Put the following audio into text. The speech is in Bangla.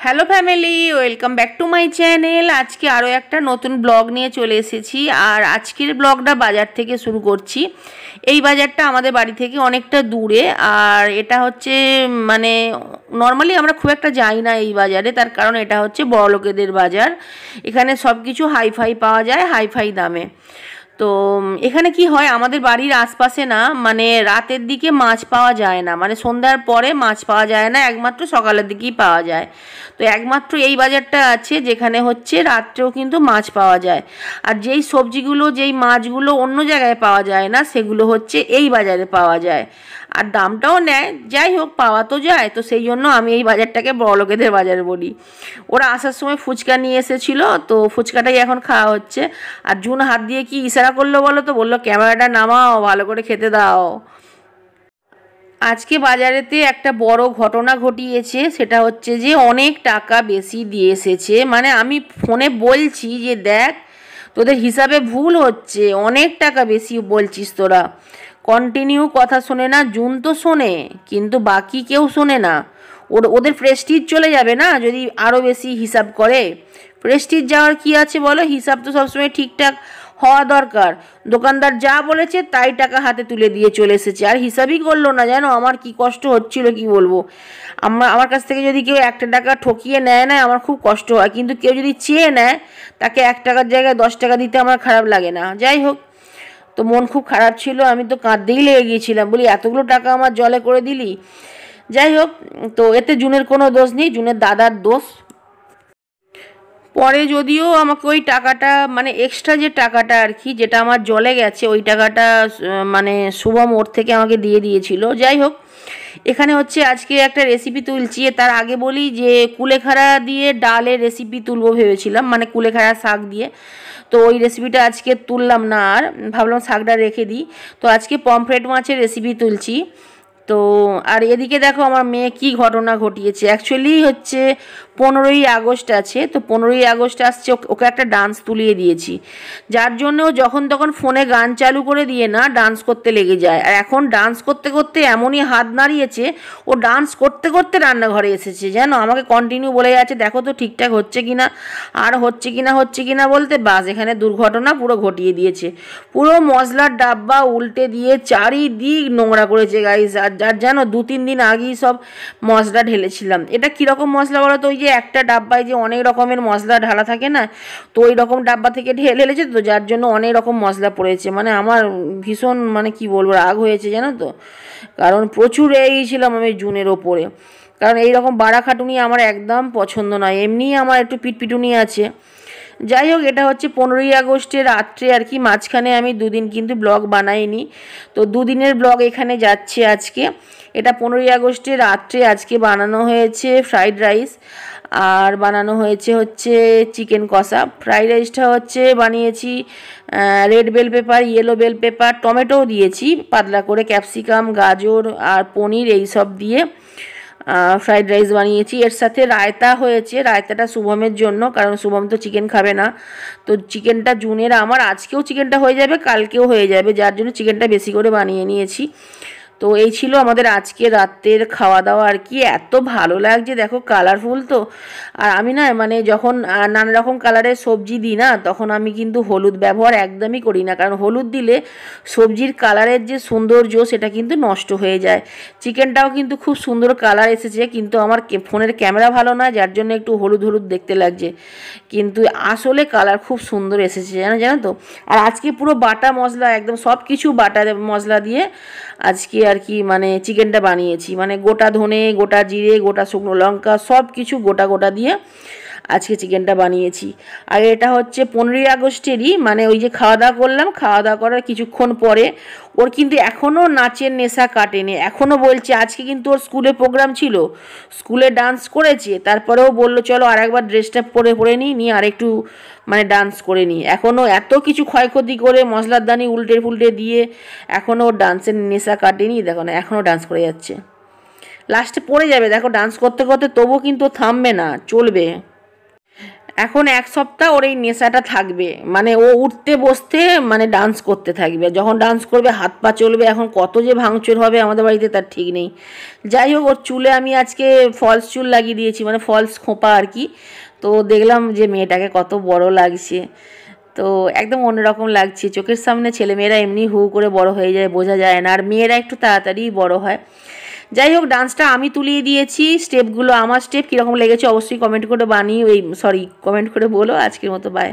Hello family, welcome back to my channel. আজকে আরও একটা নতুন ব্লগ নিয়ে চলে এসেছি। আর আজকের ব্লগটা বাজার থেকে শুরু করছি। এই বাজারটা আমাদের বাড়ি থেকে অনেকটা দূরে, আর এটা হচ্ছে মানে নর্মালি আমরা খুব একটা যাই না এই বাজারে, তার কারণ এটা হচ্ছে বড়লোকেদের বাজার। এখানে সব কিছু হাইফাই পাওয়া যায়, হাইফাই দামে। তো এখানে কি হয়, আমাদের বাড়ির আশপাশে না মানে রাতের দিকে মাছ পাওয়া যায় না, মানে সন্ধ্যার পরে মাছ পাওয়া যায় না, একমাত্র সকালের দিকেই পাওয়া যায়। তো একমাত্র এই বাজারটা আছে যেখানে হচ্ছে রাত্রেও কিন্তু মাছ পাওয়া যায়। আর যেই সবজিগুলো যেই মাছগুলো অন্য জায়গায় পাওয়া যায় না, সেগুলো হচ্ছে এই বাজারে পাওয়া যায়। আর দামটাও নেয়, যাই হোক পাওয়া তো যায়। তো সেই জন্য আমি এই বাজারটাকে বড়লোকেদের বাজার বলি। ওরা আসার সময় ফুচকা নিয়ে এসেছিলো, তো ফুচকাটাই এখন খাওয়া হচ্ছে। আর জুন হাত দিয়ে কি ইশারা করলো বলো তো, বললো ক্যামেরাটা নামাও, ভালো করে খেতে দাও। আজকে বাজারেতে একটা বড় ঘটনা ঘটিয়েছে, সেটা হচ্ছে যে অনেক টাকা বেশি দিয়ে এসেছে। মানে আমি ফোনে বলছি যে দেখ তোদের হিসাবে ভুল হচ্ছে, অনেক টাকা বেশি বলছিস তোরা। কন্টিনিউ কথা শোনে না, জুন তো শোনে কিন্তু বাকি কেউ শোনে না। ওদের প্রেস্টিজ চলে যাবে না যদি আরও বেশি হিসাব করে। প্রেস্টিজ যাওয়ার কি আছে বলো, হিসাব তো সবসময় ঠিকঠাক হওয়া দরকার। দোকানদার যা বলেছে তাই টাকা হাতে তুলে দিয়ে চলে এসেছে, আর হিসাবই করলো না। জানো আমার কি কষ্ট হচ্ছিল কি বলবো। আমার কাছ থেকে যদি কেউ 1 টাকা ঠকিয়ে নেয় না, আমার খুব কষ্ট হয়। কিন্তু কেউ যদি চেয়ে নেয়, তাকে 1 টাকার জায়গায় 10 টাকা দিতে আমার খারাপ লাগে না। যাই হোক, তো মন খুব খারাপ ছিল, আমি তো কাঁদতেই লেগে গিয়েছিলাম। বলি এতগুলো টাকা আমার জলে করে দিলি। যাই হোক, তো এতে জুনের কোনো দোষ নেই, জুনের দাদার দোষ। পরে যদিও আমাকে ওই টাকাটা মানে এক্সট্রা যে টাকাটা আর কি, যেটা আমার জলে গেছে, ওই টাকাটা মানে শুভম ওর থেকে আমাকে দিয়ে দিয়েছিল। যাই হোক, এখানে হচ্ছে আজকে একটা রেসিপি তুলছি। তার আগে বলি যে কুলেখাড়া দিয়ে ডালের রেসিপি তুলবো ভেবেছিলাম, মানে কুলেখাড়া শাক দিয়ে। তো ওই রেসিপিটা আজকে তুললাম না, আর ভাবলাম শাকটা রেখে দিই। তো আজকে পমফ্রেট মাছের রেসিপি তুলছি। তো আর এদিকে দেখো আমার মেয়ে কি ঘটনা ঘটিয়েছে। অ্যাকচুয়ালি হচ্ছে 15ই আগস্ট আছে, তো 15ই আগস্ট আসছে, ওকে একটা ডান্স তুলিয়ে দিয়েছি, যার জন্য যখন তখন ফোনে গান চালু করে দিয়ে না ডান্স করতে লেগে যায়। আর এখন ডান্স করতে করতে এমনই হাত নাড়িয়েছে, ও ডান্স করতে করতে রান্নাঘরে এসেছে। যেন আমাকে কন্টিনিউ বলে যাচ্ছে দেখো তো ঠিকঠাক হচ্ছে কিনা, আর হচ্ছে কিনা বলতে বাস এখানে দুর্ঘটনা পুরো ঘটিয়ে দিয়েছে। পুরো মশলার ডাব্বা উল্টে দিয়ে চারিদিক নোংরা করেছে গাইস। আর জানো 2-3 দিন আগেই সব মশলা ঢেলেছিলাম। এটা কীরকম মশলা বলো তো, ওই যে একটা ডাব্বায় যে অনেক রকমের মশলা ঢালা থাকে না, তো ওই রকম ডাব্বা থেকে ঢেলেছে, তো যার জন্য অনেক রকম মশলা পড়েছে। মানে আমার ভীষণ মানে কি বলবো রাগ হয়েছে জানো তো, কারণ প্রচুর রেগে গিয়েছিলাম আমি জুনের ওপরে। কারণ এইরকম বাড়া খাটুনি আমার একদম পছন্দ নয়, এমনিই আমার একটু পিটপিটুনি আছে। যাই হোক, এটা হচ্ছে 15ই আগস্টের রাত্রে আর কি, মাঝখানে আমি 2 দিন কিন্তু ব্লগ বানাইনি। তো 2 দিনের ব্লগ এখানে যাচ্ছে আজকে। এটা 15ই আগস্টের রাত্রে আজকে বানানো হয়েছে ফ্রাইড রাইস, আর বানানো হয়েছে হচ্ছে চিকেন কষা। ফ্রাইড রাইসটা হচ্ছে বানিয়েছি red bell pepper, yellow bell pepper, টমেটোও দিয়েছি পাতলা করে, ক্যাপসিকাম, গাজর আর পনির এই সব দিয়ে ফ্রাইড রাইস বানিয়েছি। এর সাথে রায়তা হয়েছে, রায়তাটা শুভমের জন্য, কারণ শুভম তো চিকেন খাবে না। তো চিকেনটা জুনের আমার, আজকেও চিকেনটা হয়ে যাবে, কালকেও হয়ে যাবে, যার জন্য চিকেনটা বেশি করে বানিয়ে নিয়েছি। তো এই ছিল আমাদের আজকে রাতের খাওয়া দাওয়া আর কি। এত ভালো লাগছে দেখো, কালারফুল তো। আর আমি না মানে যখন নানা রকম কালারের সবজি দিই না, তখন আমি কিন্তু হলুদ ব্যবহার একদমই করি না, কারণ হলুদ দিলে সবজির কালারের যে সৌন্দর্য সেটা কিন্তু নষ্ট হয়ে যায়। চিকেনটাও কিন্তু খুব সুন্দর কালার এসেছে, কিন্তু আমার ফোনের ক্যামেরা ভালো না, যার জন্য একটু হলুদ হলুদ দেখতে লাগছে, কিন্তু আসলে কালার খুব সুন্দর এসেছে জানো তো। আর আজকে পুরো বাটা মশলা, একদম সব কিছু বাটা মশলা দিয়ে আজকে আর কি মানে চিকেনটা বানিয়েছি। মানে গোটা ধনে, গোটা জিরে, গোটা শুকনো লঙ্কা সব কিছু গোটা গোটা দিয়ে আজকে চিকেনটা বানিয়েছি। আর এটা হচ্ছে 15ই আগস্টেরই, মানে ওই যে খাওয়া দাওয়া করলাম, খাওয়া দাওয়া করার কিছুক্ষণ পরে ওর কিন্তু এখনও নাচের নেশা কাটেনি। এখনও বলছে, আজকে কিন্তু ওর স্কুলে প্রোগ্রাম ছিল, স্কুলে ডান্স করেছে, তারপরেও বললো চলো আর একবার ড্রেসটা পরে নিই আরেকটু মানে ডান্স করে নিই। এখনও এত কিছু ক্ষয়ক্ষতি করে মশলার দানি উল্টে ফুলটে দিয়ে এখনও ওর ডান্সের নেশা কাটেনি। দেখো না, এখনও ডান্স করে যাচ্ছে, লাস্টে পড়ে যাবে দেখো ডান্স করতে করতে, তবুও কিন্তু থামবে না, চলবে। এখন 1 সপ্তাহ ওর এই নেশাটা থাকবে, মানে ও উঠতে বসতে মানে ডান্স করতে থাকবে, যখন ডান্স করবে হাত পা চলবে, এখন কত যে ভাঙচুর হবে আমাদের বাড়িতে তার ঠিক নেই। যাই হোক, ওর চুলে আমি আজকে ফলস চুল লাগিয়ে দিয়েছি, মানে ফলস খোঁপা আর কি। তো দেখলাম যে মেয়েটাকে কত বড় লাগছে, তো একদম অন্যরকম লাগছে। চোখের সামনে ছেলেমেয়েরা এমনি হু করে বড় হয়ে যায়, বোঝা যায় না, আর মেয়েরা একটু তাড়াতাড়ি বড় হয়। যাই হোক, ডান্সটা আমি তুলিয়ে দিয়েছি, স্টেপগুলো আমার স্টেপ কীরকম লেগেছে অবশ্যই কমেন্ট করে কমেন্ট করে বলো। আজকের মতো বাই।